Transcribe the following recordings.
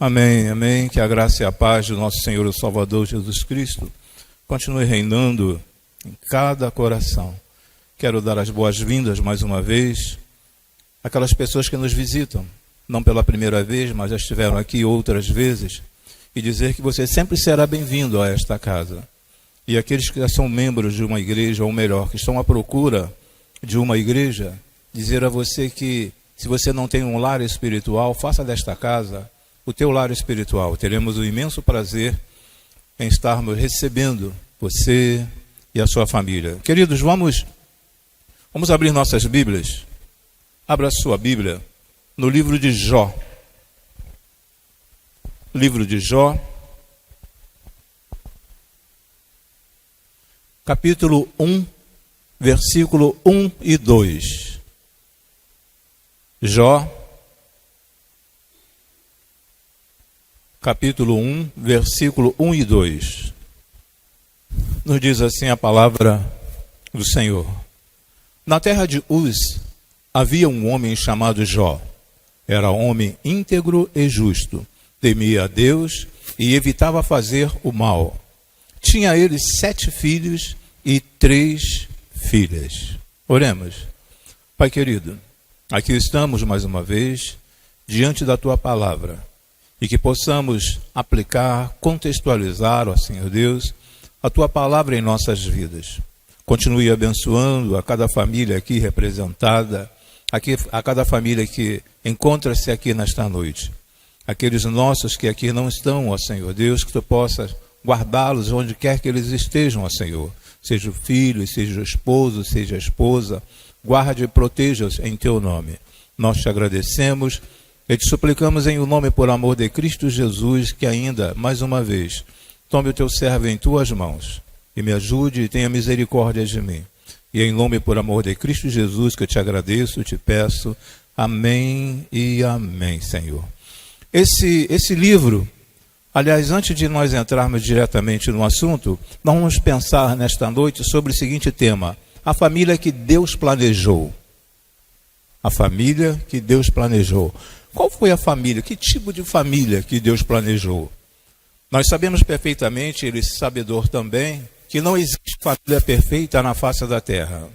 Amém, amém. Que a graça e a paz do nosso Senhor e Salvador Jesus Cristo continue reinando em cada coração. Quero dar as boas-vindas mais uma vez àquelas pessoas que nos visitam, não pela primeira vez, mas já estiveram aqui outras vezes, e dizer que você sempre será bem-vindo a esta casa. E aqueles que já são membros de uma igreja, ou melhor, que estão à procura de uma igreja, dizer a você que se você não tem um lar espiritual, faça desta casa o teu lar espiritual. Teremos o imenso prazer em estarmos recebendo você e a sua família. Queridos, vamos abrir nossas Bíblias. Abra a sua Bíblia no livro de Jó. Livro de Jó, capítulo 1, versículo 1 e 2. Jó, capítulo 1, versículo 1 e 2. Nos diz assim a palavra do Senhor. Na terra de Uz havia um homem chamado Jó. Era homem íntegro e justo, temia a Deus e evitava fazer o mal. Tinha ele 7 filhos e 3 filhas. Oremos. Pai querido, aqui estamos mais uma vez diante da Tua palavra e que possamos aplicar, contextualizar, ó Senhor Deus, a Tua palavra em nossas vidas. Continue abençoando a cada família aqui representada, a cada família que encontra-se aqui nesta noite. Aqueles nossos que aqui não estão, ó Senhor Deus, que Tu possas guardá-los onde quer que eles estejam, ó Senhor. Seja o filho, seja o esposo, seja a esposa, guarde e proteja-os em Teu nome. Nós Te agradecemos e Te suplicamos em o nome por amor de Cristo Jesus, que ainda, mais uma vez, tome o Teu servo em Tuas mãos e me ajude e tenha misericórdia de mim. E em nome por amor de Cristo Jesus, que eu Te agradeço, Te peço, amém e amém, Senhor. Esse livro, aliás, antes de nós entrarmos diretamente no assunto, nós vamos pensar nesta noite sobre o seguinte tema: a família que Deus planejou. A família que Deus planejou. Qual foi a família? Que tipo de família que Deus planejou? Nós sabemos perfeitamente, Ele é sabedor também, que não existe família perfeita na face da terra.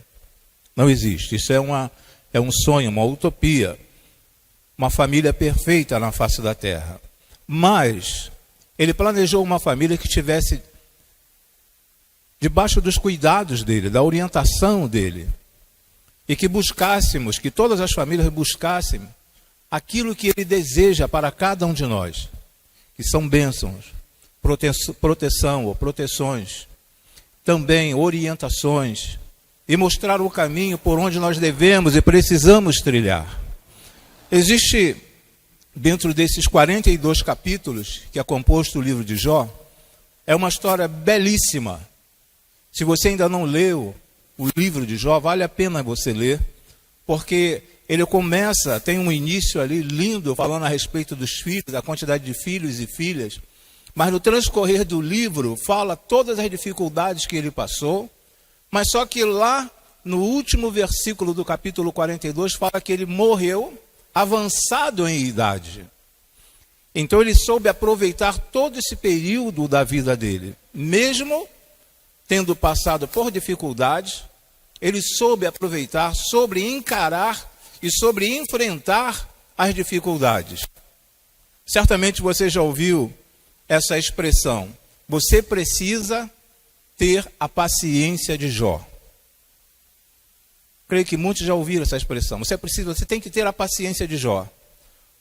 Não existe. Isso é um sonho, uma utopia. Uma família perfeita na face da terra. Mas Ele planejou uma família que estivesse debaixo dos cuidados dEle, da orientação dEle. E que buscássemos, que todas as famílias buscassem aquilo que Ele deseja para cada um de nós. Que são bênçãos, proteção ou proteções, também orientações, e mostrar o caminho por onde nós devemos e precisamos trilhar. Existe, dentro desses 42 capítulos, que é composto o livro de Jó, é uma história belíssima. Se você ainda não leu o livro de Jó, vale a pena você ler, porque ele começa, tem um início ali lindo, falando a respeito dos filhos, da quantidade de filhos e filhas, mas no transcorrer do livro, fala todas as dificuldades que ele passou, mas só que lá, no último versículo do capítulo 42, fala que ele morreu avançado em idade. Então ele soube aproveitar todo esse período da vida dele. Mesmo tendo passado por dificuldades, ele soube aproveitar, sobre encarar e sobre enfrentar as dificuldades. Certamente você já ouviu essa expressão: você precisa ter a paciência de Jó. Creio que muitos já ouviram essa expressão. Você tem que ter a paciência de Jó.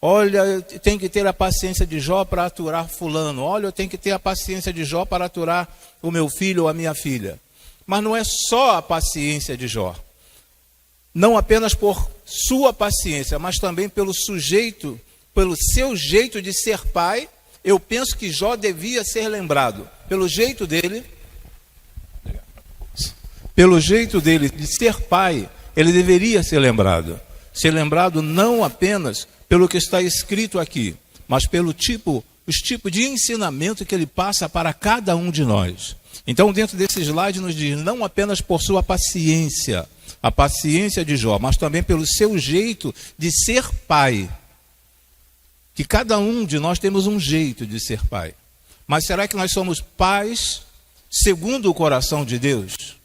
Olha, eu tenho que ter a paciência de Jó para aturar fulano. Olha, eu tenho que ter a paciência de Jó para aturar o meu filho ou a minha filha. Mas não é só a paciência de Jó. Não apenas por sua paciência, mas também pelo seu jeito de ser pai. Eu penso que Jó devia ser lembrado. Pelo jeito dele de ser pai, ele deveria ser lembrado. Ser lembrado não apenas pelo que está escrito aqui, mas pelo os tipos de ensinamento que ele passa para cada um de nós. Então, dentro desse slide nos diz, não apenas por sua paciência, a paciência de Jó, mas também pelo seu jeito de ser pai. que cada um de nós temos um jeito de ser pai. Mas será que nós somos pais segundo o coração de Deus?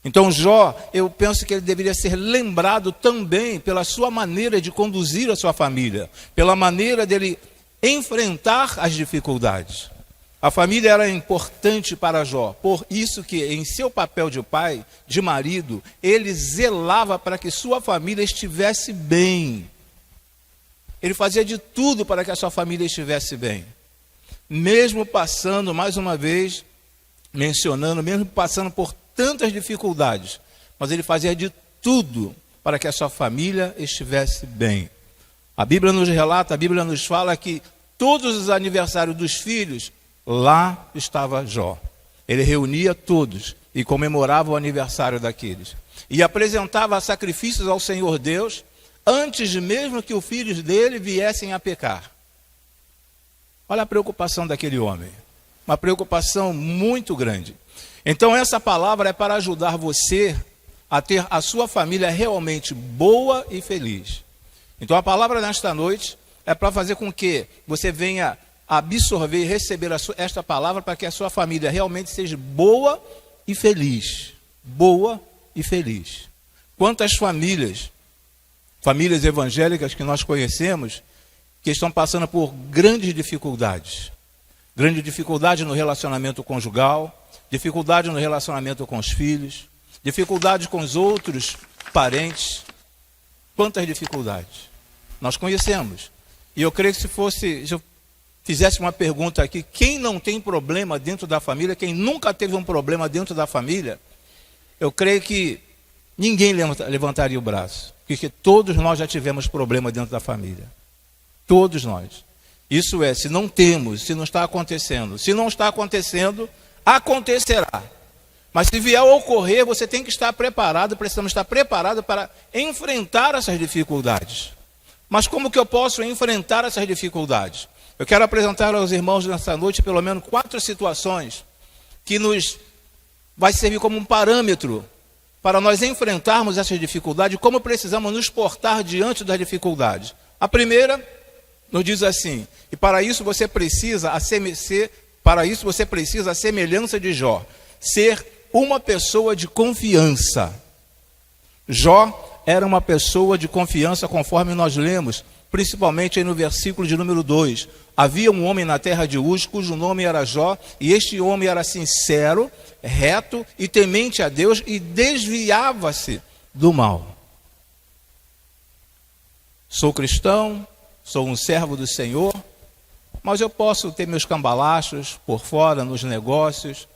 Então Jó, eu penso que ele deveria ser lembrado também pela sua maneira de conduzir a sua família, pela maneira dele enfrentar as dificuldades. A família era importante para Jó, por isso que em seu papel de pai, de marido, ele zelava para que sua família estivesse bem. Ele fazia de tudo para que a sua família estivesse bem. Mesmo passando, mais uma vez, mencionando, mesmo passando por tantas dificuldades, mas ele fazia de tudo para que a sua família estivesse bem. A Bíblia nos relata, a Bíblia nos fala que todos os aniversários dos filhos, lá estava Jó. Ele reunia todos e comemorava o aniversário daqueles. E apresentava sacrifícios ao Senhor Deus, antes mesmo que os filhos dele viessem a pecar. Olha a preocupação daquele homem. Uma preocupação muito grande. Então essa palavra é para ajudar você a ter a sua família realmente boa e feliz. Então a palavra nesta noite é para fazer com que você venha absorver e receber esta palavra para que a sua família realmente seja boa e feliz. Boa e feliz. Quantas famílias evangélicas que nós conhecemos, que estão passando por grandes dificuldades. Grande dificuldade no relacionamento conjugal, dificuldade no relacionamento com os filhos, dificuldade com os outros parentes. Quantas dificuldades nós conhecemos. E eu creio que se eu fizesse uma pergunta aqui, quem não tem problema dentro da família, quem nunca teve um problema dentro da família, eu creio que ninguém levantaria o braço, porque todos nós já tivemos problema dentro da família. Todos nós. Isso é, se não temos, se não está acontecendo. Se não está acontecendo, acontecerá. Mas se vier a ocorrer, você tem que estar preparado, precisamos estar preparados para enfrentar essas dificuldades. Mas como que eu posso enfrentar essas dificuldades? Eu quero apresentar aos irmãos nessa noite pelo menos 4 situações que nos vai servir como um parâmetro para nós enfrentarmos essas dificuldades, como precisamos nos portar diante das dificuldades. A primeira nos diz assim: e para isso você precisa a semelhança de Jó, ser uma pessoa de confiança. Jó era uma pessoa de confiança, conforme nós lemos, principalmente aí no versículo de número 2. Havia um homem na terra de Uz, cujo nome era Jó, e este homem era sincero, reto e temente a Deus, e desviava-se do mal. Sou cristão, sou um servo do Senhor, mas eu posso ter meus cambalachos por fora, nos negócios,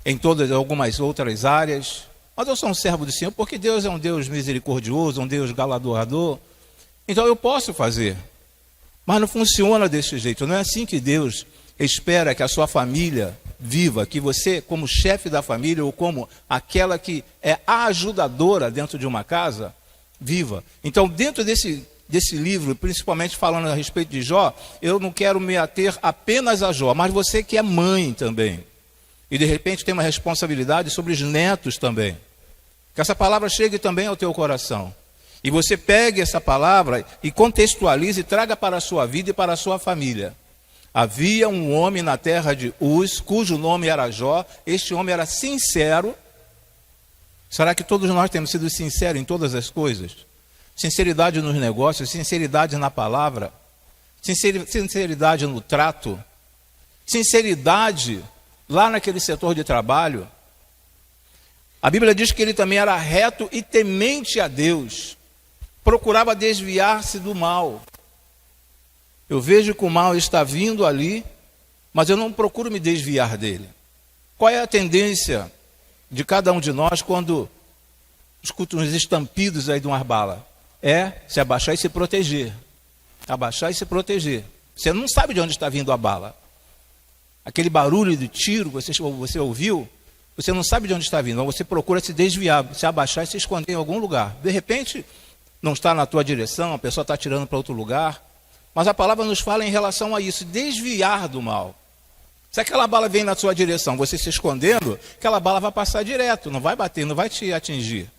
em algumas outras áreas, mas eu sou um servo do Senhor, porque Deus é um Deus misericordioso, um Deus galardoador, então eu posso fazer. Mas não funciona desse jeito, não é assim que Deus espera que a sua família viva, que você, como chefe da família, ou como aquela que é a ajudadora dentro de uma casa, viva. Então, dentro desse livro, principalmente falando a respeito de Jó, eu não quero me ater apenas a Jó, mas você que é mãe também, e de repente tem uma responsabilidade sobre os netos também, que essa palavra chegue também ao teu coração, e você pegue essa palavra e contextualize e traga para a sua vida e para a sua família. Havia um homem na terra de Uz, cujo nome era Jó. Este homem era sincero. Será que todos nós temos sido sinceros em todas as coisas? Sinceridade nos negócios, sinceridade na palavra, sinceridade no trato, sinceridade lá naquele setor de trabalho. A Bíblia diz que ele também era reto e temente a Deus, procurava desviar-se do mal. Eu vejo que o mal está vindo ali, mas eu não procuro me desviar dele. Qual é a tendência de cada um de nós quando escuta uns estampidos aí de uma bala? É se abaixar e se proteger. Abaixar e se proteger. Você não sabe de onde está vindo a bala. Aquele barulho de tiro que você ouviu, você não sabe de onde está vindo. Então você procura se desviar, se abaixar e se esconder em algum lugar. De repente, não está na tua direção, a pessoa está atirando para outro lugar. Mas a palavra nos fala em relação a isso, desviar do mal. Se aquela bala vem na sua direção, você se escondendo, aquela bala vai passar direto, não vai bater, não vai te atingir.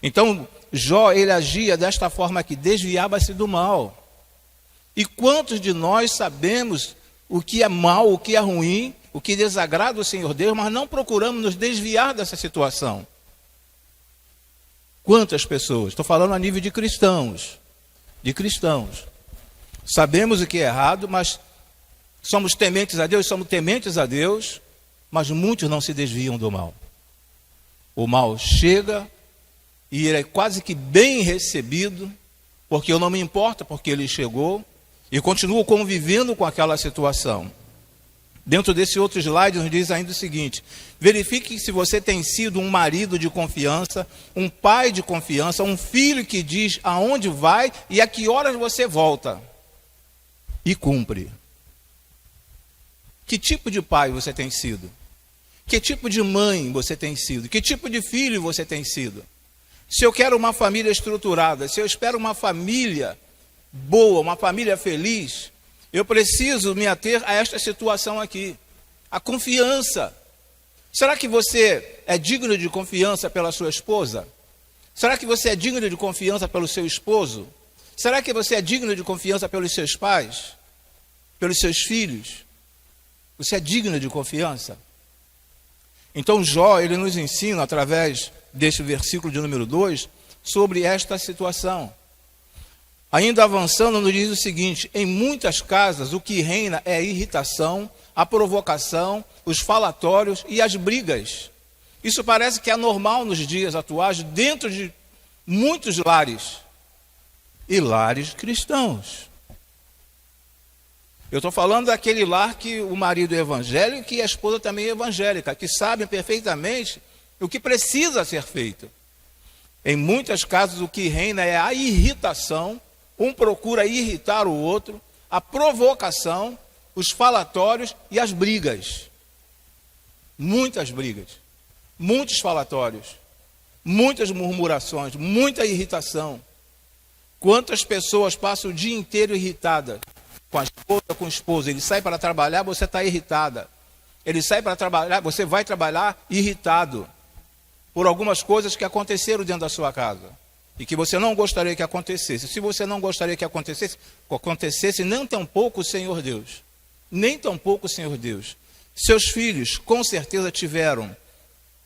Então, Jó, ele agia desta forma aqui, desviava-se do mal. E quantos de nós sabemos o que é mal, o que é ruim, o que desagrada o Senhor Deus, mas não procuramos nos desviar dessa situação? Quantas pessoas? Estou falando a nível de cristãos. De cristãos. Sabemos o que é errado, mas somos tementes a Deus, mas muitos não se desviam do mal. O mal chega e ele é quase que bem recebido, porque eu não me importo porque ele chegou, e continuo convivendo com aquela situação. Dentro desse outro slide nos diz ainda o seguinte: verifique se você tem sido um marido de confiança, um pai de confiança, um filho que diz aonde vai e a que horas você volta. E cumpre. Que tipo de pai você tem sido? Que tipo de mãe você tem sido? Que tipo de filho você tem sido? Se eu quero uma família estruturada, se eu espero uma família boa, uma família feliz, eu preciso me ater a esta situação aqui. A confiança. Será que você é digno de confiança pela sua esposa? Será que você é digno de confiança pelo seu esposo? Será que você é digno de confiança pelos seus pais? Pelos seus filhos? Você é digno de confiança? Então Jó, ele nos ensina, através deste versículo de número 2, sobre esta situação. Ainda avançando, nos diz o seguinte: em muitas casas o que reina é a irritação, a provocação, os falatórios e as brigas. Isso parece que é normal nos dias atuais, dentro de muitos lares, e lares cristãos. Eu estou falando daquele lar que o marido é evangélico e a esposa também é evangélica, que sabem perfeitamente o que precisa ser feito. Em muitas casas o que reina é a irritação, um procura irritar o outro, a provocação, os falatórios e as brigas. Muitas brigas, muitos falatórios, muitas murmurações, muita irritação. Quantas pessoas passam o dia inteiro irritadas? Com a esposa, com o esposo. Ele sai para trabalhar, você está irritada. Ele sai para trabalhar, você vai trabalhar irritado por algumas coisas que aconteceram dentro da sua casa e que você não gostaria que acontecesse. Se você não gostaria que acontecesse, nem tampouco o Senhor Deus. Nem tampouco o Senhor Deus. Seus filhos, com certeza, tiveram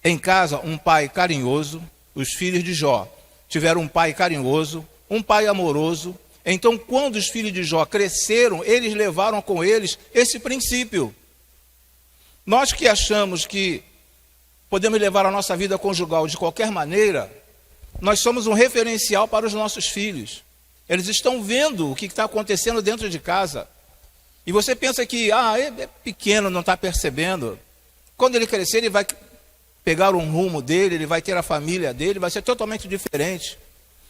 em casa um pai carinhoso. Os filhos de Jó tiveram um pai carinhoso, um pai amoroso. Então, quando os filhos de Jó cresceram, eles levaram com eles esse princípio. Nós que achamos que podemos levar a nossa vida conjugal de qualquer maneira, nós somos um referencial para os nossos filhos. Eles estão vendo o que está acontecendo dentro de casa. E você pensa que, é pequeno, não está percebendo. Quando ele crescer, ele vai pegar um rumo dele, ele vai ter a família dele, vai ser totalmente diferente.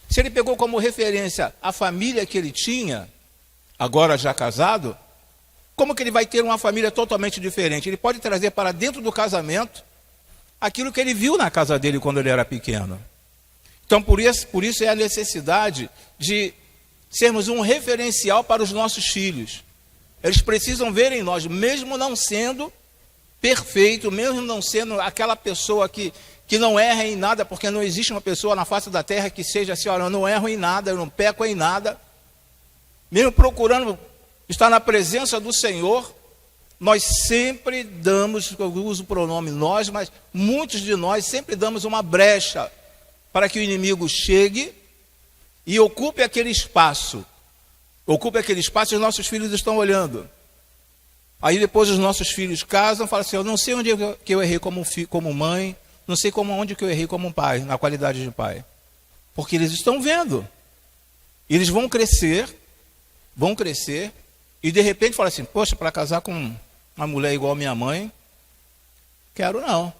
Se ele pegou como referência a família que ele tinha, agora já casado, como que ele vai ter uma família totalmente diferente? Ele pode trazer para dentro do casamento aquilo que ele viu na casa dele quando ele era pequeno. Então, por isso é a necessidade de sermos um referencial para os nossos filhos. Eles precisam ver em nós, mesmo não sendo perfeito, mesmo não sendo aquela pessoa que não erra em nada, porque não existe uma pessoa na face da terra que seja assim: olha, eu não erro em nada, eu não peco em nada. Mesmo procurando estar na presença do Senhor, nós sempre damos, eu uso o pronome nós, mas muitos de nós sempre damos uma brecha para que o inimigo chegue e ocupe aquele espaço. Ocupe aquele espaço e os nossos filhos estão olhando. Aí depois os nossos filhos casam e falam assim: eu não sei onde que eu errei como mãe, não sei onde que eu errei como pai, na qualidade de pai. Porque eles estão vendo. Eles vão crescer, e de repente falam assim: poxa, para casar com uma mulher igual a minha mãe, quero não.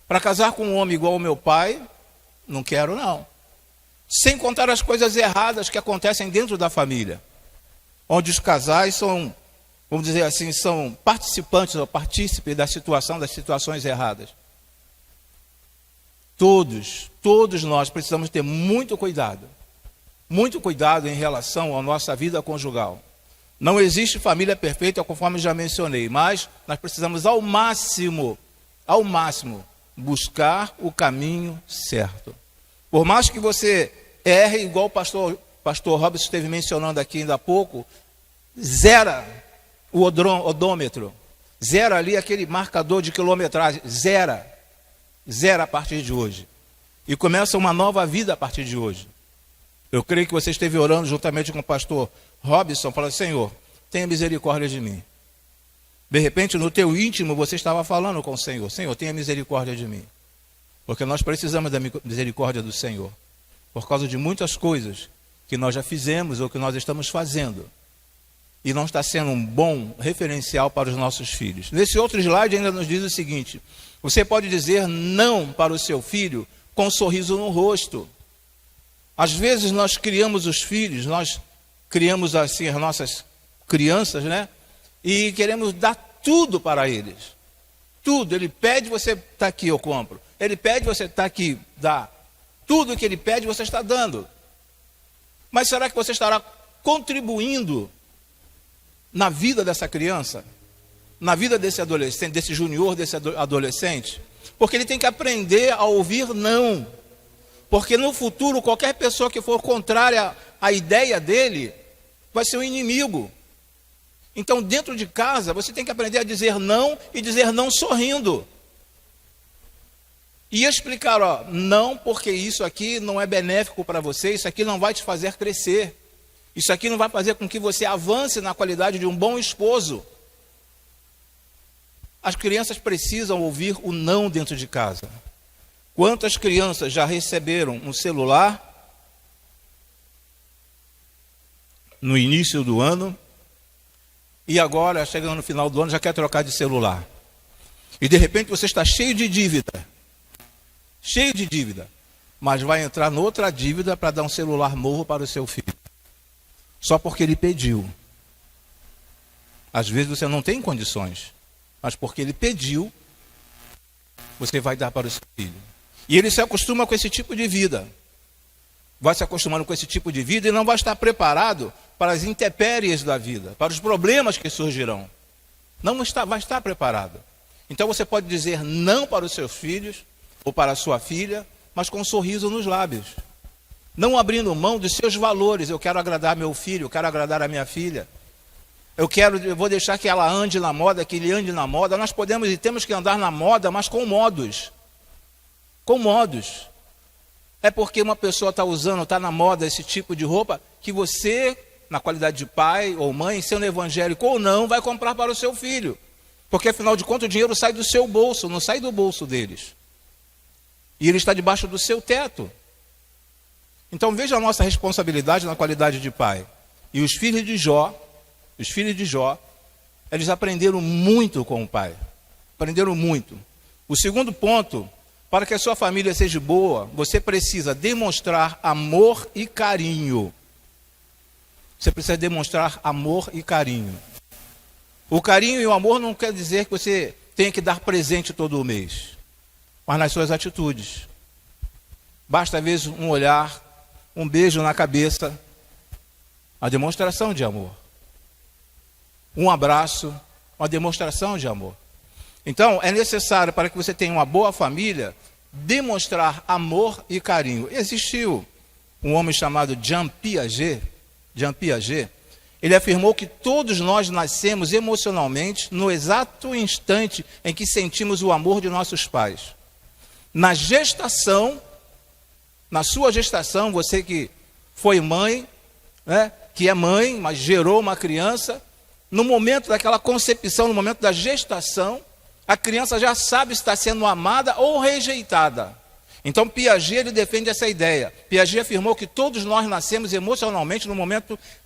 Para casar com um homem igual ao meu pai, não quero não. Sem contar as coisas erradas que acontecem dentro da família, onde os casais são, vamos dizer assim, são participantes ou partícipes das situações erradas. Todos nós precisamos ter muito cuidado em relação à nossa vida conjugal. Não existe família perfeita, conforme já mencionei, mas nós precisamos ao máximo, buscar o caminho certo. Por mais que você erre, igual o pastor pastor Robson esteve mencionando aqui ainda há pouco, zera o odômetro, zera ali aquele marcador de quilometragem, zera a partir de hoje. E começa uma nova vida a partir de hoje. Eu creio que você esteve orando juntamente com o pastor Robson, falando: Senhor, tenha misericórdia de mim. De repente, no teu íntimo, você estava falando com o Senhor: Senhor, tenha misericórdia de mim. Porque nós precisamos da misericórdia do Senhor, por causa de muitas coisas que nós já fizemos ou que nós estamos fazendo, e não está sendo um bom referencial para os nossos filhos. Nesse outro slide ainda nos diz o seguinte: você pode dizer não para o seu filho com um sorriso no rosto. Às vezes nós criamos os filhos, nós criamos assim as nossas crianças, né? E queremos dar tudo para eles. Tudo. Ele pede, você está aqui, eu compro. Ele pede, você está aqui, dá. Tudo que ele pede, você está dando. Mas será que você estará contribuindo na vida dessa criança? Na vida desse adolescente, desse junior, desse adolescente? Porque ele tem que aprender a ouvir não. Porque no futuro, qualquer pessoa que for contrária à ideia dele, vai ser um inimigo. Então, dentro de casa, você tem que aprender a dizer não, e dizer não sorrindo. E explicar, não, porque isso aqui não é benéfico para você, isso aqui não vai te fazer crescer. Isso aqui não vai fazer com que você avance na qualidade de um bom esposo. As crianças precisam ouvir o não dentro de casa. Quantas crianças já receberam um celular no início do ano e agora, chegando no final do ano, já quer trocar de celular? E de repente você está cheio de dívida, mas vai entrar noutra dívida para dar um celular novo para o seu filho, só porque ele pediu. Às vezes você não tem condições, mas porque ele pediu, você vai dar para o seu filho. E ele se acostuma com esse tipo de vida. Vai se acostumando com esse tipo de vida e não vai estar preparado para as intempéries da vida, para os problemas que surgirão. Não vai estar preparado. Então você pode dizer não para os seus filhos ou para a sua filha, mas com um sorriso nos lábios. Não abrindo mão dos seus valores. Eu quero agradar meu filho, eu quero agradar a minha filha. Eu vou deixar que ela ande na moda, que ele ande na moda. Nós podemos e temos que andar na moda, mas com modos. Com modos. É porque uma pessoa está usando, está na moda esse tipo de roupa, que você, na qualidade de pai ou mãe, sendo evangélico ou não, vai comprar para o seu filho. Porque afinal de contas o dinheiro sai do seu bolso, não sai do bolso deles. E ele está debaixo do seu teto. Então veja a nossa responsabilidade na qualidade de pai. E os filhos de Jó, eles aprenderam muito com o pai. Aprenderam muito. O segundo ponto: para que a sua família seja boa, você precisa demonstrar amor e carinho. Você precisa demonstrar amor e carinho. O carinho e o amor não quer dizer que você tenha que dar presente todo mês, mas nas suas atitudes. Basta às vezes um olhar, um beijo na cabeça, a demonstração de amor. Um abraço, uma demonstração de amor. Então, é necessário, para que você tenha uma boa família, demonstrar amor e carinho. Existiu um homem chamado Jean Piaget. Ele afirmou que todos nós nascemos emocionalmente no exato instante em que sentimos o amor de nossos pais. Na gestação, na sua gestação, você que foi mãe, né, que é mãe, mas gerou uma criança, no momento daquela concepção, no momento da gestação, a criança já sabe se está sendo amada ou rejeitada. Então Piaget, ele defende essa ideia. Piaget afirmou que todos nós nascemos emocionalmente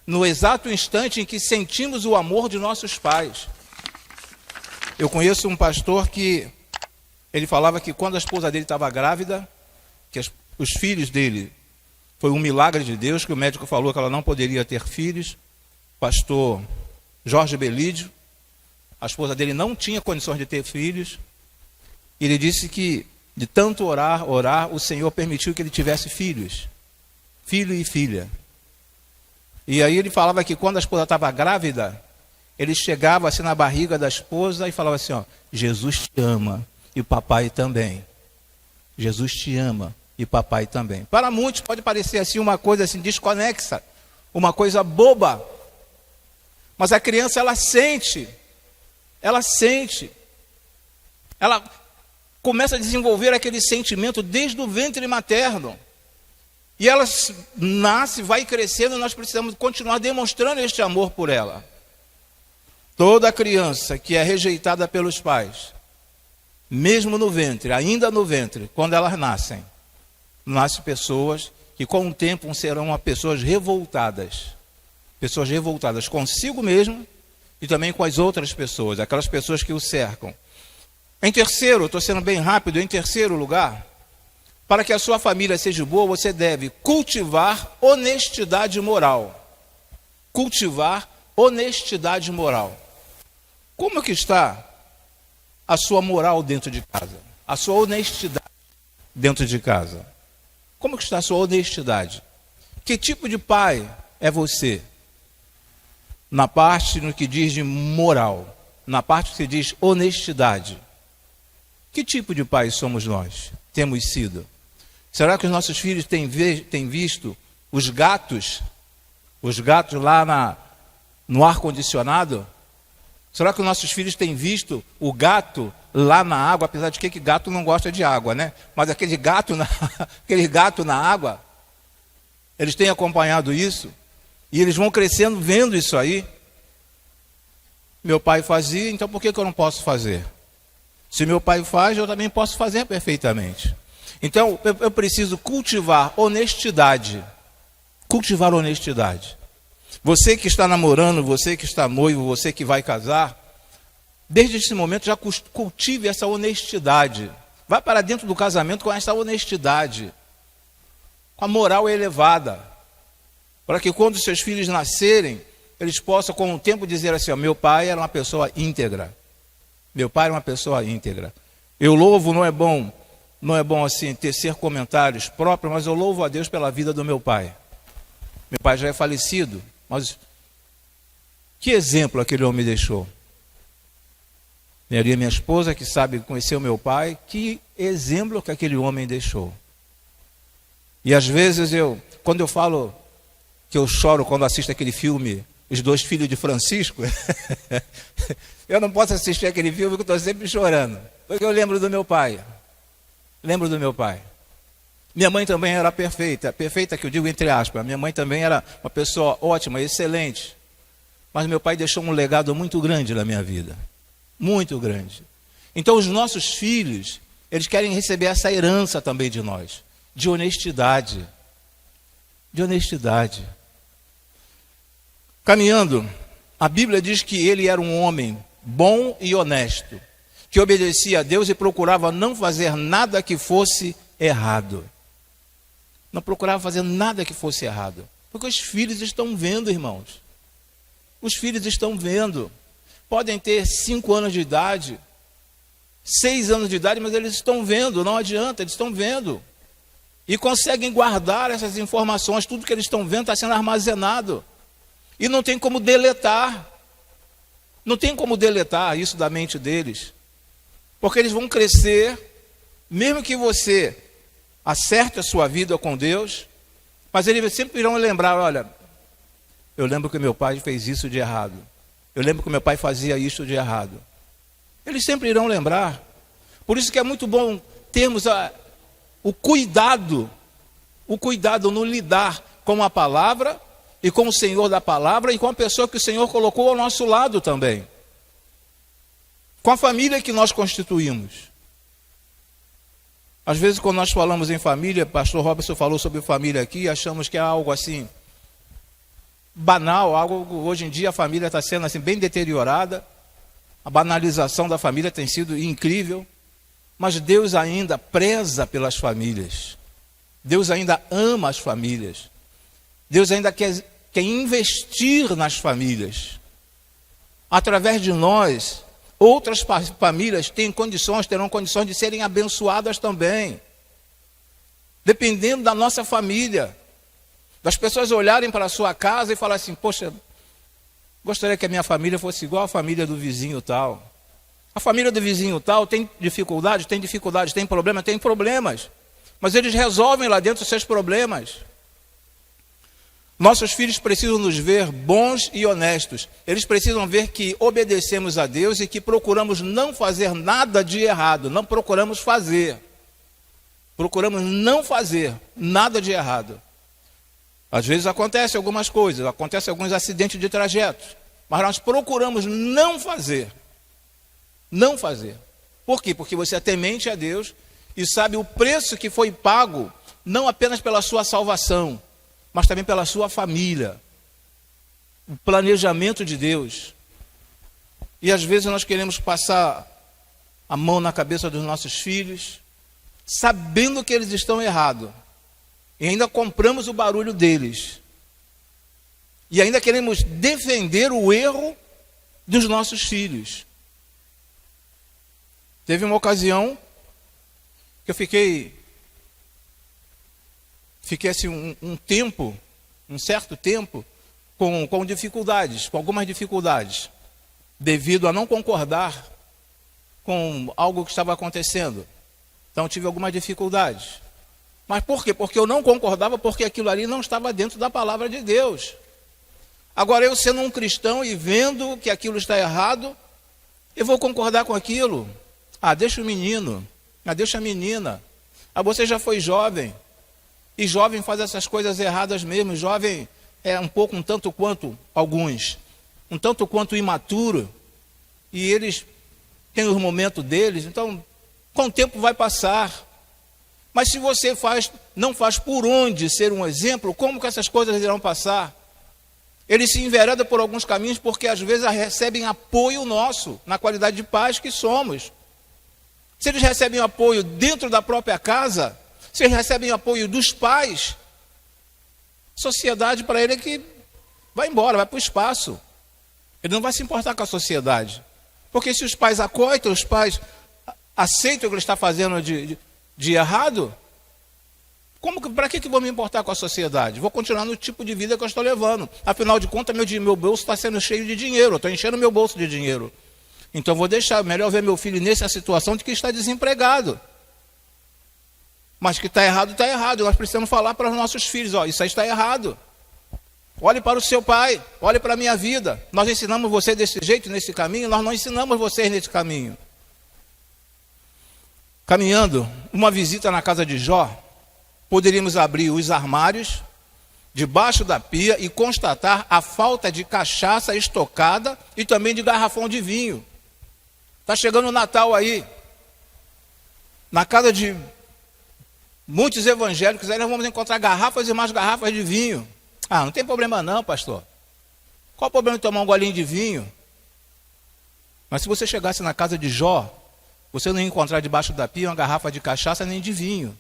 no exato instante em que sentimos o amor de nossos pais. Eu conheço um pastor que ele falava que quando a esposa dele estava grávida, que os filhos dele, foi um milagre de Deus, que o médico falou que ela não poderia ter filhos. Pastor Jorge Belídio, a esposa dele não tinha condições de ter filhos. Ele disse que, de tanto orar, o Senhor permitiu que ele tivesse filhos. Filho e filha. E aí ele falava que quando a esposa estava grávida, ele chegava assim na barriga da esposa e falava assim, Jesus te ama e o papai também. Jesus te ama e papai também. Para muitos pode parecer assim uma coisa assim desconexa, uma coisa boba. Mas a criança, ela sente, ela começa a desenvolver aquele sentimento desde o ventre materno. E ela nasce, vai crescendo, e nós precisamos continuar demonstrando este amor por ela. Toda criança que é rejeitada pelos pais, mesmo no ventre, ainda no ventre, quando elas nascem pessoas que com o tempo serão pessoas revoltadas consigo mesmo e também com as outras pessoas, aquelas pessoas que o cercam. Em terceiro, estou sendo bem rápido, em terceiro lugar, para que a sua família seja boa, você deve cultivar honestidade moral. Cultivar honestidade moral. Como que está a sua moral dentro de casa? A sua honestidade dentro de casa? Como que está a sua honestidade? Que tipo de pai é você? Na parte no que diz de moral, na parte que diz honestidade. Que tipo de pai somos nós? Temos sido? Será que os nossos filhos têm visto os gatos lá no ar-condicionado? Será que os nossos filhos têm visto o gato lá na água, apesar de que gato não gosta de água, né? Mas aquele gato na água, eles têm acompanhado isso, e eles vão crescendo vendo isso aí. Meu pai fazia, então por que eu não posso fazer? Se meu pai faz, eu também posso fazer perfeitamente. Então, eu preciso cultivar honestidade. Cultivar honestidade. Você que está namorando, você que está noivo, você que vai casar, desde esse momento já cultive essa honestidade. Vai para dentro do casamento com essa honestidade, com a moral elevada, para que quando seus filhos nascerem, eles possam com o tempo dizer assim, ó, meu pai era uma pessoa íntegra. Meu pai era uma pessoa íntegra. Eu louvo, não é bom assim tecer comentários próprios, mas eu louvo a Deus pela vida do meu pai. Meu pai já é falecido, mas que exemplo aquele homem deixou? Minha esposa, que sabe conhecer o meu pai, que exemplo que aquele homem deixou. E às vezes quando eu falo que eu choro quando assisto aquele filme, Os Dois Filhos de Francisco, eu não posso assistir aquele filme porque eu estou sempre chorando, porque eu lembro do meu pai. Lembro do meu pai. Minha mãe também era perfeita que eu digo entre aspas. Minha mãe também era uma pessoa ótima, excelente. Mas meu pai deixou um legado muito grande na minha vida. Muito grande. Então os nossos filhos, eles querem receber essa herança também de nós. De honestidade. De honestidade. Caminhando, a Bíblia diz que ele era um homem bom e honesto, que obedecia a Deus e procurava não fazer nada que fosse errado. Não procurava fazer nada que fosse errado. Porque os filhos estão vendo, irmãos. Os filhos estão vendo. Podem ter 5 anos de idade, 6 anos de idade, mas eles estão vendo, não adianta, eles estão vendo. E conseguem guardar essas informações, tudo que eles estão vendo está sendo armazenado. E não tem como deletar. Não tem como deletar isso da mente deles. Porque eles vão crescer, mesmo que você acerte a sua vida com Deus, mas eles sempre irão lembrar, olha, eu lembro que meu pai fez isso de errado. Eu lembro que meu pai fazia isso de errado. Eles sempre irão lembrar. Por isso que é muito bom termos o cuidado no lidar com a palavra e com o Senhor da palavra e com a pessoa que o Senhor colocou ao nosso lado também. Com a família que nós constituímos. Às vezes quando nós falamos em família, pastor Robson falou sobre família aqui, achamos que é algo assim banal, algo hoje em dia a família está sendo assim bem deteriorada, a banalização da família tem sido incrível, mas Deus ainda preza pelas famílias, Deus ainda ama as famílias, Deus ainda quer investir nas famílias. Através de nós, outras famílias terão condições de serem abençoadas também, dependendo da nossa família. Das pessoas olharem para a sua casa e falar assim, poxa, gostaria que a minha família fosse igual à família do vizinho tal. A família do vizinho tal tem dificuldades, tem problemas, mas eles resolvem lá dentro os seus problemas. Nossos filhos precisam nos ver bons e honestos. Eles precisam ver que obedecemos a Deus e que procuramos não fazer nada de errado. Não procuramos fazer. Procuramos não fazer nada de errado. Às vezes acontecem algumas coisas, acontecem alguns acidentes de trajeto. Mas nós procuramos não fazer. Não fazer. Por quê? Porque você é temente a Deus e sabe o preço que foi pago, não apenas pela sua salvação, mas também pela sua família, o planejamento de Deus. E às vezes nós queremos passar a mão na cabeça dos nossos filhos, sabendo que eles estão errados, e ainda compramos o barulho deles, e ainda queremos defender o erro dos nossos filhos. Teve uma ocasião que eu fiquei assim um certo tempo, com dificuldades, com algumas dificuldades, devido a não concordar com algo que estava acontecendo. Então tive algumas dificuldades. Mas por quê? Porque eu não concordava, porque aquilo ali não estava dentro da palavra de Deus. Agora eu, sendo um cristão e vendo que aquilo está errado, eu vou concordar com aquilo. Deixa o menino, deixa a menina. Você já foi jovem. E jovem faz essas coisas erradas mesmo. Jovem é um tanto quanto alguns, um tanto quanto imaturo. E eles têm os momentos deles. Então, com o tempo vai passar. Mas se você não faz por onde ser um exemplo, como que essas coisas irão passar? Eles se enveredam por alguns caminhos porque às vezes recebem apoio nosso, na qualidade de pais que somos. Se eles recebem apoio dentro da própria casa, se eles recebem apoio dos pais, sociedade para ele é que vai embora, vai para o espaço. Ele não vai se importar com a sociedade. Porque se os pais acoitam, os pais aceitam o que ele está fazendo de errado, para que vou me importar com a sociedade? Vou continuar no tipo de vida que eu estou levando. Afinal de contas, meu bolso está sendo cheio de dinheiro, eu estou enchendo meu bolso de dinheiro. Então vou deixar, melhor ver meu filho nessa situação de que está desempregado. Mas que está errado, está errado. Nós precisamos falar para os nossos filhos, isso aí está errado. Olhe para o seu pai, olhe para a minha vida. Nós ensinamos você desse jeito, nesse caminho, nós não ensinamos vocês nesse caminho. Caminhando, uma visita na casa de Jó, poderíamos abrir os armários, debaixo da pia, e constatar a falta de cachaça estocada e também de garrafão de vinho. Está chegando o Natal aí. Na casa de muitos evangélicos, aí nós vamos encontrar garrafas e mais garrafas de vinho. Não tem problema não, pastor. Qual o problema de tomar um golinho de vinho? Mas se você chegasse na casa de Jó, você não ia encontrar debaixo da pia uma garrafa de cachaça nem de vinho.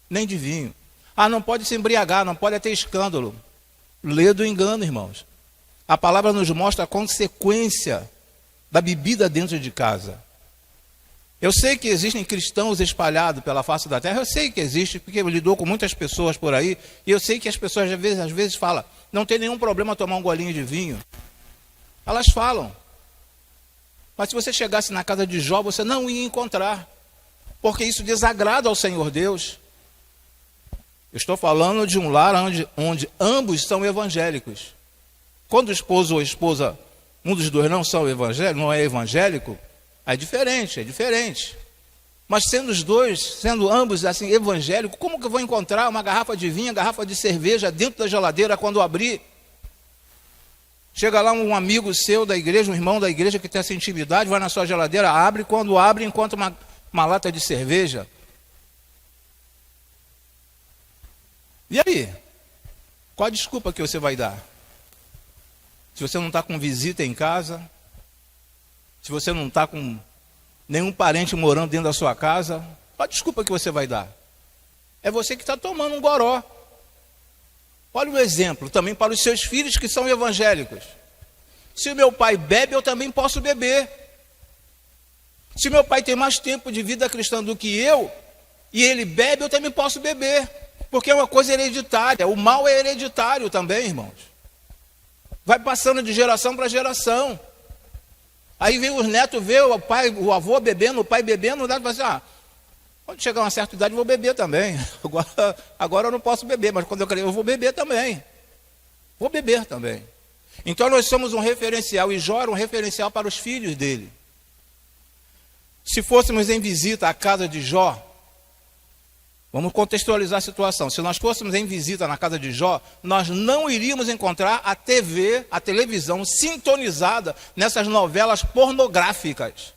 Nem de vinho. Não pode se embriagar, não pode ter escândalo. Lê do engano, irmãos. A palavra nos mostra a consequência da bebida dentro de casa. Eu sei que existem cristãos espalhados pela face da terra, eu sei que existe, porque eu lido com muitas pessoas por aí, e eu sei que as pessoas às vezes falam, não tem nenhum problema tomar um golinho de vinho. Elas falam. Mas se você chegasse na casa de Jó, você não ia encontrar, porque isso desagrada ao Senhor Deus. Eu estou falando de um lar onde ambos são evangélicos. Quando o esposo ou a esposa, um dos dois não é evangélico, é diferente. Mas sendo ambos assim evangélicos, como que eu vou encontrar uma garrafa de vinho, garrafa de cerveja dentro da geladeira quando abrir? Chega lá um amigo seu da igreja, um irmão da igreja que tem essa intimidade, vai na sua geladeira, abre, quando abre, encontra uma lata de cerveja. E aí? Qual a desculpa que você vai dar? Se você não está com visita em casa, se você não está com nenhum parente morando dentro da sua casa, qual a desculpa que você vai dar? É você que está tomando um goró. Olha o exemplo também para os seus filhos que são evangélicos. Se o meu pai bebe, eu também posso beber. Se meu pai tem mais tempo de vida cristã do que eu, e ele bebe, eu também posso beber. Porque é uma coisa hereditária. O mal é hereditário também, irmãos. Vai passando de geração para geração. Aí vem os netos ver o avô bebendo, o pai bebendo, o neto vai assim, quando chegar a uma certa idade eu vou beber também. Agora eu não posso beber, mas quando eu crescer eu vou beber também. Vou beber também. Então nós somos um referencial, e Jó era um referencial para os filhos dele. Se fôssemos em visita à casa de Jó, vamos contextualizar a situação. Se nós fôssemos em visita na casa de Jó, nós não iríamos encontrar a televisão sintonizada nessas novelas pornográficas.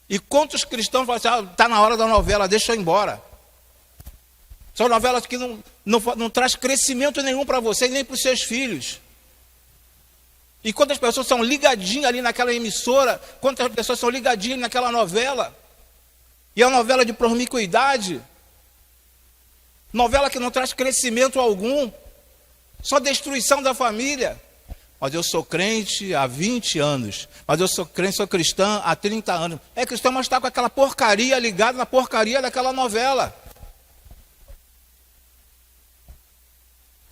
E quantos cristãos falam assim, está na hora da novela, deixa eu ir embora. São novelas que não traz crescimento nenhum para você e nem para os seus filhos. E quantas pessoas são ligadinhas ali naquela emissora, quantas pessoas são ligadinhas naquela novela. E é uma novela de promiscuidade, novela que não traz crescimento algum, só destruição da família. Mas eu sou crente há 20 anos, mas eu sou crente, sou cristã há 30 anos. É cristão, mas está com aquela porcaria ligada na porcaria daquela novela.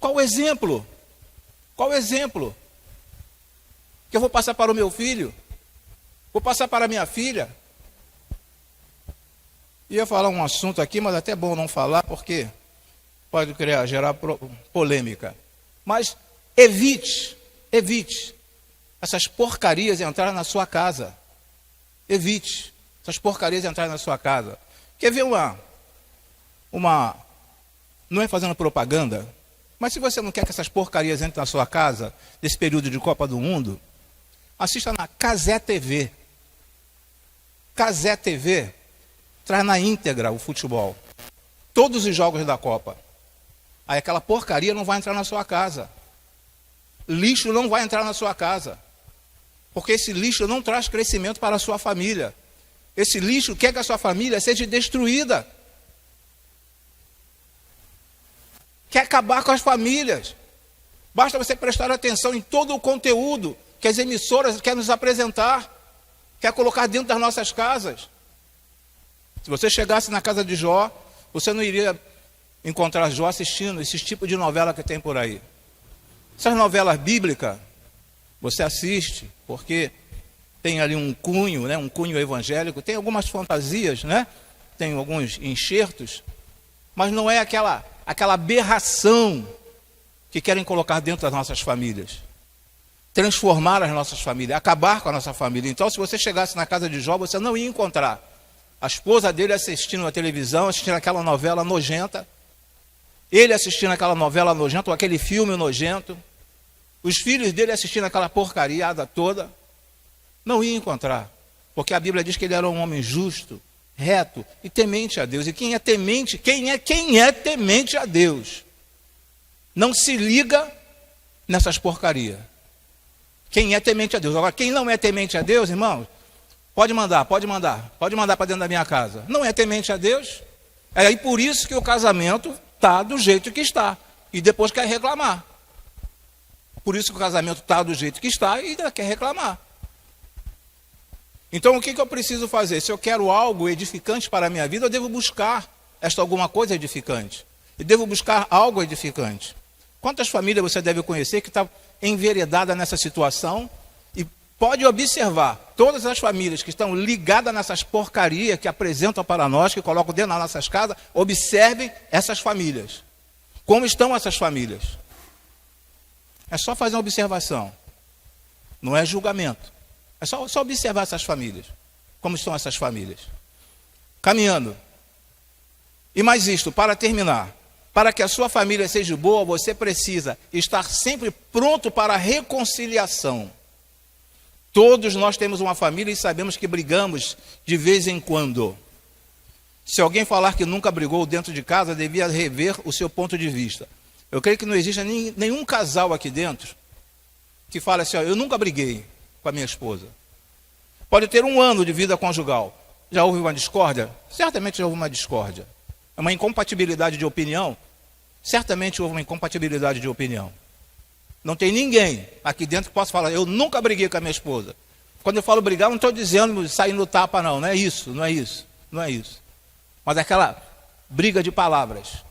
Qual o exemplo? Qual o exemplo que eu vou passar para o meu filho? Vou passar para a minha filha? Ia falar um assunto aqui, mas até é bom não falar, porque pode gerar polêmica. Mas evite essas porcarias entrarem na sua casa. Evite essas porcarias entrarem na sua casa. Quer ver não é fazendo propaganda, mas se você não quer que essas porcarias entrem na sua casa, nesse período de Copa do Mundo, assista na Cazé TV. Cazé TV traz na íntegra o futebol. Todos os jogos da Copa. Aí aquela porcaria não vai entrar na sua casa. Lixo não vai entrar na sua casa. Porque esse lixo não traz crescimento para a sua família. Esse lixo quer que a sua família seja destruída. Quer acabar com as famílias. Basta você prestar atenção em todo o conteúdo que as emissoras querem nos apresentar, quer colocar dentro das nossas casas. Se você chegasse na casa de Jó, você não iria encontrar Jó assistindo esses tipos de novela que tem por aí. Essas novelas bíblicas, você assiste, porque tem ali um cunho, né, um cunho evangélico, tem algumas fantasias, né, tem alguns enxertos, mas não é aquela aberração que querem colocar dentro das nossas famílias. Transformar as nossas famílias, acabar com a nossa família. Então, se você chegasse na casa de Jó, você não ia encontrar a esposa dele assistindo a televisão, assistindo aquela novela nojenta, ele assistindo aquela novela nojenta, ou aquele filme nojento, os filhos dele assistindo aquela porcariada toda, não ia encontrar, porque a Bíblia diz que ele era um homem justo, reto e temente a Deus. E quem é temente a Deus, não se liga nessas porcarias. Quem é temente a Deus. Agora, quem não é temente a Deus, irmãos, pode mandar para dentro da minha casa. Não é temente a Deus. É aí por isso que o casamento está do jeito que está. E depois quer reclamar. Por isso que o casamento está do jeito que está e ainda quer reclamar. Então, o que eu preciso fazer? Se eu quero algo edificante para a minha vida, eu devo buscar alguma coisa edificante. Eu devo buscar algo edificante. Quantas famílias você deve conhecer que está enveredada nessa situação? E pode observar, todas as famílias que estão ligadas nessas porcarias que apresentam para nós, que colocam dentro das nossas casas, observem essas famílias. Como estão essas famílias? É só fazer uma observação. Não é julgamento. É só observar essas famílias. Como estão essas famílias? Caminhando. E mais isto, para terminar. Para que a sua família seja boa, você precisa estar sempre pronto para a reconciliação. Todos nós temos uma família e sabemos que brigamos de vez em quando. Se alguém falar que nunca brigou dentro de casa, devia rever o seu ponto de vista. Eu creio que não existe nenhum casal aqui dentro que fale assim, eu nunca briguei com a minha esposa. Pode ter 1 ano de vida conjugal. Já houve uma discórdia? Certamente já houve uma discórdia. É uma incompatibilidade de opinião? Certamente houve uma incompatibilidade de opinião. Não tem ninguém aqui dentro que possa falar, eu nunca briguei com a minha esposa. Quando eu falo brigar, não estou dizendo sair no tapa, não. Não é isso, não é isso, não é isso. Mas aquela briga de palavras.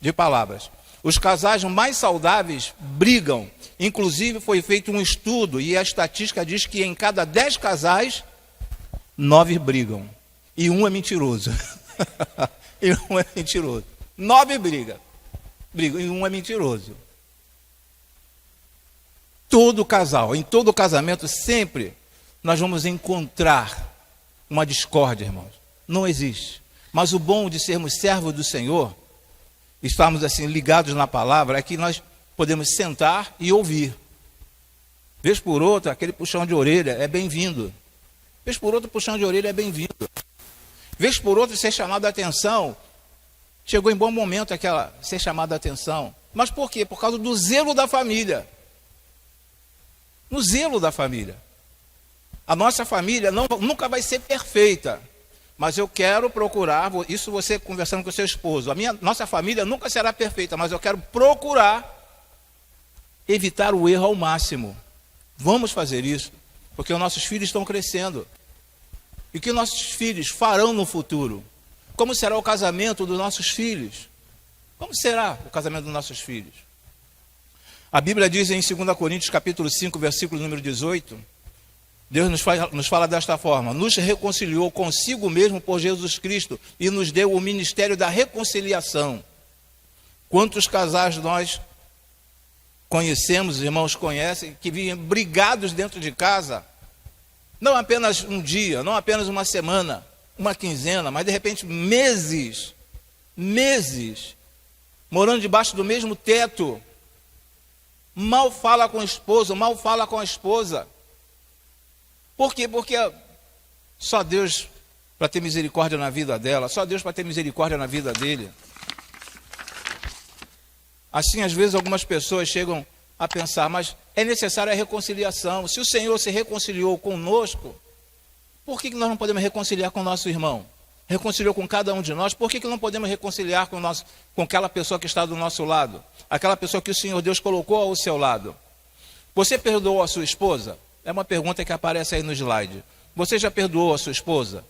De palavras. Os casais mais saudáveis brigam. Inclusive foi feito um estudo e a estatística diz que em cada 10 casais, 9 brigam. E 1 é mentiroso. E 1 é mentiroso. 9 brigam. E 1 é mentiroso. todo casal, em todo casamento, sempre nós vamos encontrar uma discórdia, irmãos. Não existe. Mas o bom de sermos servos do Senhor, estarmos assim ligados na palavra, é que nós podemos sentar e ouvir. Vez por outra, aquele puxão de orelha é bem-vindo. Vez por outra, puxão de orelha é bem-vindo. Vez por outra, ser chamado a atenção. Chegou em bom momento ser chamado a atenção. Mas por quê? Por causa do zelo da família. No zelo da família. A nossa família nunca vai ser perfeita. Mas eu quero procurar, isso você conversando com o seu esposo, nossa família nunca será perfeita, mas eu quero procurar evitar o erro ao máximo. Vamos fazer isso, porque os nossos filhos estão crescendo. E o que nossos filhos farão no futuro? Como será o casamento dos nossos filhos? Como será o casamento dos nossos filhos? A Bíblia diz em 2 Coríntios capítulo 5, versículo número 18, Deus nos fala desta forma: nos reconciliou consigo mesmo por Jesus Cristo e nos deu o ministério da reconciliação. Quantos casais nós conhecemos, irmãos conhecem, que vinham brigados dentro de casa, não apenas um dia, não apenas uma semana, uma quinzena, mas de repente meses, morando debaixo do mesmo teto, mal fala com o esposo, mal fala com a esposa. Por quê? Porque só Deus para ter misericórdia na vida dela, só Deus para ter misericórdia na vida dele. Assim, às vezes, algumas pessoas chegam a pensar, mas é necessária a reconciliação. Se o Senhor se reconciliou conosco, por que nós não podemos reconciliar com o nosso irmão? Reconciliou com cada um de nós, por que não podemos reconciliar com aquela pessoa que está do nosso lado? Aquela pessoa que o Senhor Deus colocou ao seu lado. Você perdoou a sua esposa? É uma pergunta que aparece aí no slide. Você já perdoou a sua esposa?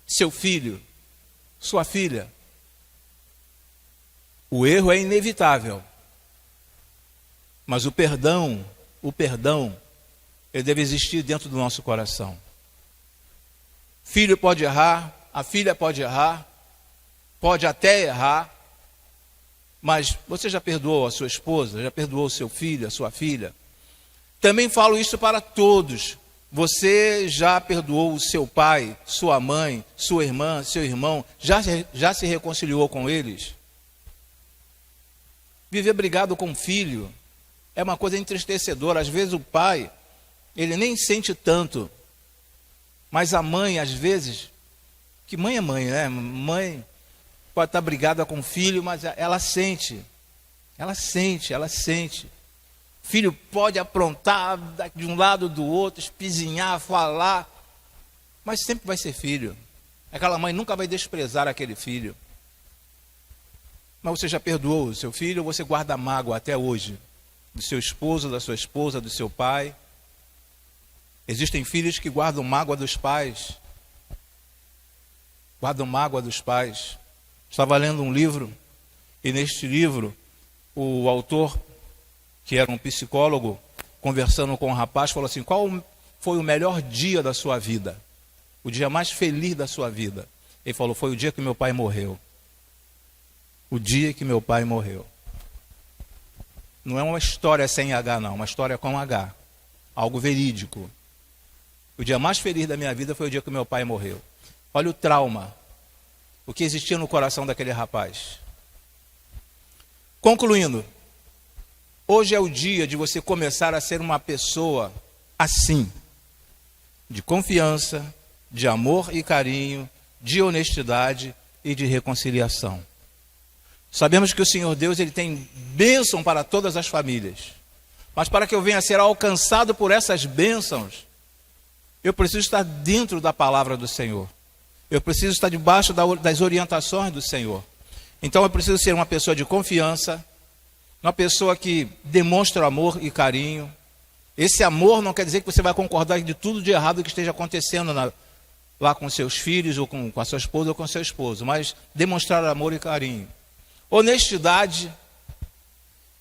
Seu filho? Sua filha? O erro é inevitável. Mas o perdão, ele deve existir dentro do nosso coração. Filho pode errar, a filha pode errar, pode até errar, mas você já perdoou a sua esposa? Já perdoou o seu filho, a sua filha? Também falo isso para todos. Você já perdoou o seu pai, sua mãe, sua irmã, seu irmão? Já se reconciliou com eles? Viver brigado com o filho é uma coisa entristecedora. Às vezes o pai, ele nem sente tanto. Mas a mãe, às vezes, que mãe é mãe, né? Mãe pode estar brigada com o filho, mas ela sente. Ela sente. Filho pode aprontar de um lado do outro, espizinhar, falar, mas sempre vai ser filho. Aquela mãe nunca vai desprezar aquele filho. Mas você já perdoou o seu filho ou você guarda mágoa até hoje? Do seu esposo, da sua esposa, do seu pai? Existem filhos que guardam mágoa dos pais. Guardam mágoa dos pais. Estava lendo um livro, e neste livro, o autor, que era um psicólogo, conversando com um rapaz, falou assim: qual foi o melhor dia da sua vida? O dia mais feliz da sua vida? Ele falou: foi o dia que meu pai morreu. O dia que meu pai morreu. Não é uma história sem H, não, uma história com H. Algo verídico. O dia mais feliz da minha vida foi o dia que meu pai morreu. Olha o trauma, o que existia no coração daquele rapaz. Concluindo, hoje é o dia de você começar a ser uma pessoa assim, de confiança, de amor e carinho, de honestidade e de reconciliação. Sabemos que o Senhor Deus, ele tem bênção para todas as famílias. Mas para que eu venha a ser alcançado por essas bênçãos, eu preciso estar dentro da palavra do Senhor. Eu preciso estar debaixo das orientações do Senhor. Então eu preciso ser uma pessoa de confiança, uma pessoa que demonstra amor e carinho. Esse amor não quer dizer que você vai concordar de tudo de errado que esteja acontecendo lá com seus filhos, ou com a sua esposa, ou com seu esposo, mas demonstrar amor e carinho. Honestidade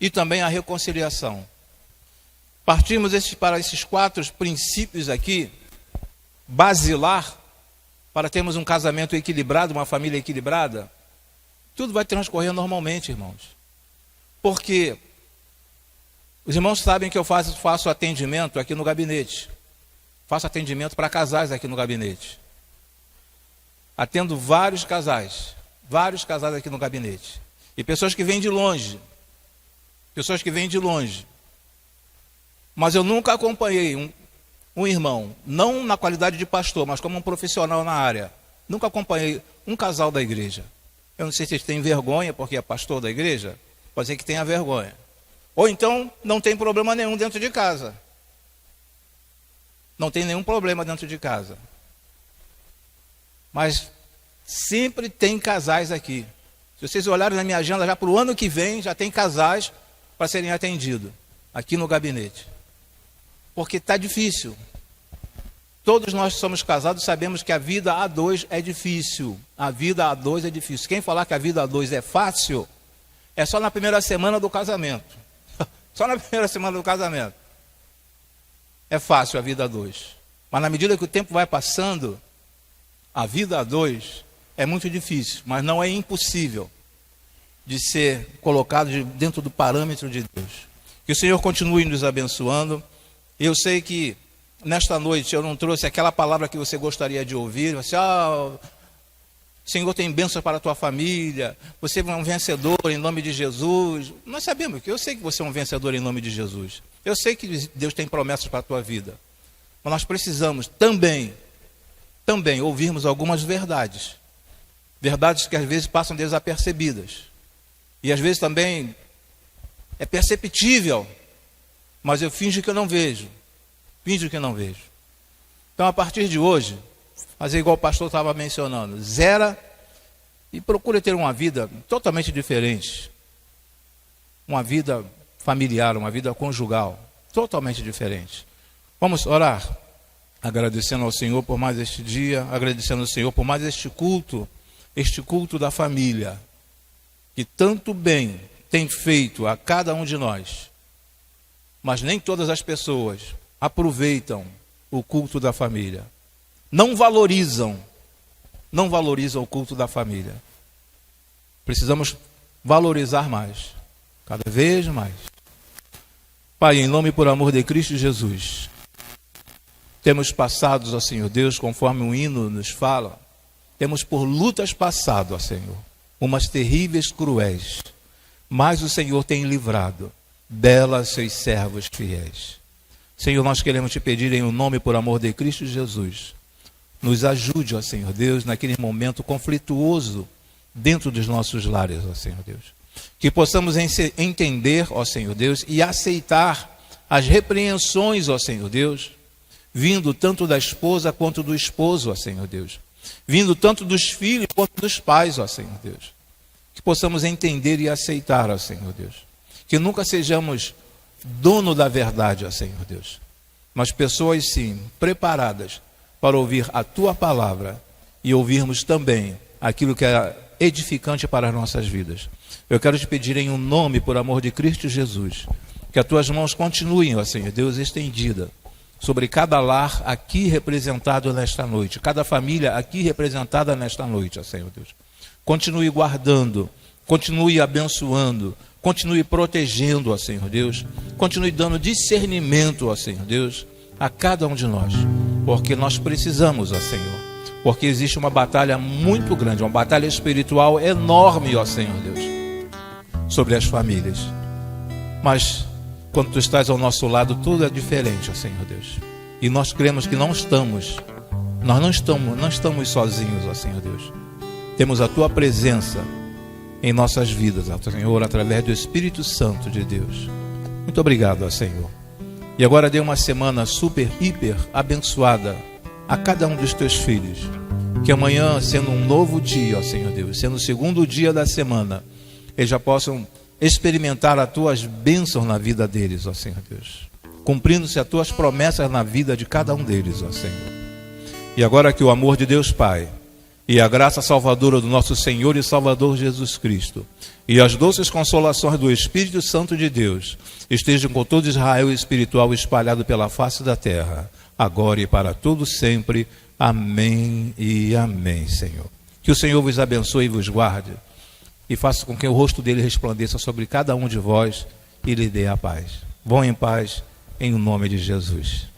e também a reconciliação. Partimos para esses 4 princípios aqui, basilar, para termos um casamento equilibrado, uma família equilibrada. Tudo vai transcorrer normalmente, irmãos. Porque Os irmãos sabem que eu faço atendimento aqui no gabinete. Faço atendimento para casais aqui no gabinete. Atendo vários casais aqui no gabinete. E pessoas que vêm de longe. Mas eu nunca acompanhei um irmão, não na qualidade de pastor, mas como um profissional na área. Nunca acompanhei um casal da igreja. Eu não sei se eles têm vergonha porque é pastor da igreja. Pode ser que tenha vergonha. Ou então não tem problema nenhum dentro de casa. Não tem nenhum problema dentro de casa. Mas sempre tem casais aqui. Se vocês olharem na minha agenda, já para o ano que vem, já tem casais para serem atendidos aqui no gabinete. Porque está difícil. Todos nós que somos casados sabemos que a vida a dois é difícil. A vida a dois é difícil. Quem falar que a vida a dois é fácil, é só na primeira semana do casamento. Só na primeira semana do casamento. É fácil a vida a dois. Mas na medida que o tempo vai passando, a vida a dois é muito difícil, mas não é impossível de ser colocado dentro do parâmetro de Deus. Que o Senhor continue nos abençoando. Eu sei que nesta noite eu não trouxe aquela palavra que você gostaria de ouvir. Você, o Senhor tem bênçãos para a tua família, você é um vencedor em nome de Jesus. Nós sabemos que eu sei que você é um vencedor em nome de Jesus. Eu sei que Deus tem promessas para a tua vida. Mas nós precisamos também ouvirmos algumas verdades. Verdades que às vezes passam desapercebidas. E às vezes também é perceptível, mas eu finjo que eu não vejo. Então, a partir de hoje, fazer igual o pastor estava mencionando, zera e procura ter uma vida totalmente diferente. Uma vida familiar, uma vida conjugal, totalmente diferente. Vamos orar, agradecendo ao Senhor por mais este dia, agradecendo ao Senhor por mais este culto da família, que tanto bem tem feito a cada um de nós. Mas nem todas as pessoas aproveitam o culto da família. Não valorizam o culto da família. Precisamos valorizar mais, cada vez mais. Pai, em nome e por amor de Cristo Jesus, temos passado, ó Senhor Deus, conforme o hino nos fala, temos por lutas passado, ó Senhor, umas terríveis, cruéis, mas o Senhor tem livrado delas seus servos fiéis. Senhor, nós queremos te pedir em nome e por amor de Cristo Jesus, nos ajude, ó Senhor Deus, naquele momento conflituoso dentro dos nossos lares, ó Senhor Deus. Que possamos entender, ó Senhor Deus, e aceitar as repreensões, ó Senhor Deus, vindo tanto da esposa quanto do esposo, ó Senhor Deus. Vindo tanto dos filhos quanto dos pais, ó Senhor Deus. Que possamos entender e aceitar, ó Senhor Deus. Que nunca sejamos dono da verdade, ó Senhor Deus. Mas pessoas, sim, preparadas para ouvir a Tua palavra e ouvirmos também aquilo que é edificante para as nossas vidas. Eu quero te pedir em um nome, por amor de Cristo Jesus, que as Tuas mãos continuem, ó Senhor Deus, estendida sobre cada lar aqui representado nesta noite, cada família aqui representada nesta noite, ó Senhor Deus. Continue guardando, continue abençoando, continue protegendo, ó Senhor Deus. Continue dando discernimento, ó Senhor Deus, a cada um de nós. Porque nós precisamos, ó Senhor. Porque existe uma batalha muito grande, uma batalha espiritual enorme, ó Senhor Deus, sobre as famílias. Mas quando Tu estás ao nosso lado, tudo é diferente, ó Senhor Deus. E nós cremos que não estamos sozinhos, ó Senhor Deus. Temos a Tua presença em nossas vidas, ó Senhor, através do Espírito Santo de Deus. Muito obrigado, ó Senhor. E agora dê uma semana super, hiper abençoada a cada um dos Teus filhos. Que amanhã, sendo um novo dia, ó Senhor Deus, sendo o segundo dia da semana, eles já possam experimentar as Tuas bênçãos na vida deles, ó Senhor Deus. Cumprindo-se as Tuas promessas na vida de cada um deles, ó Senhor. E agora que o amor de Deus Pai, e a graça salvadora do nosso Senhor e Salvador Jesus Cristo, e as doces consolações do Espírito Santo de Deus, estejam com todo Israel espiritual espalhado pela face da terra, agora e para todo sempre. Amém e amém, Senhor. Que o Senhor vos abençoe e vos guarde, e faça com que o rosto dele resplandeça sobre cada um de vós, e lhe dê a paz. Vão em paz, em nome de Jesus.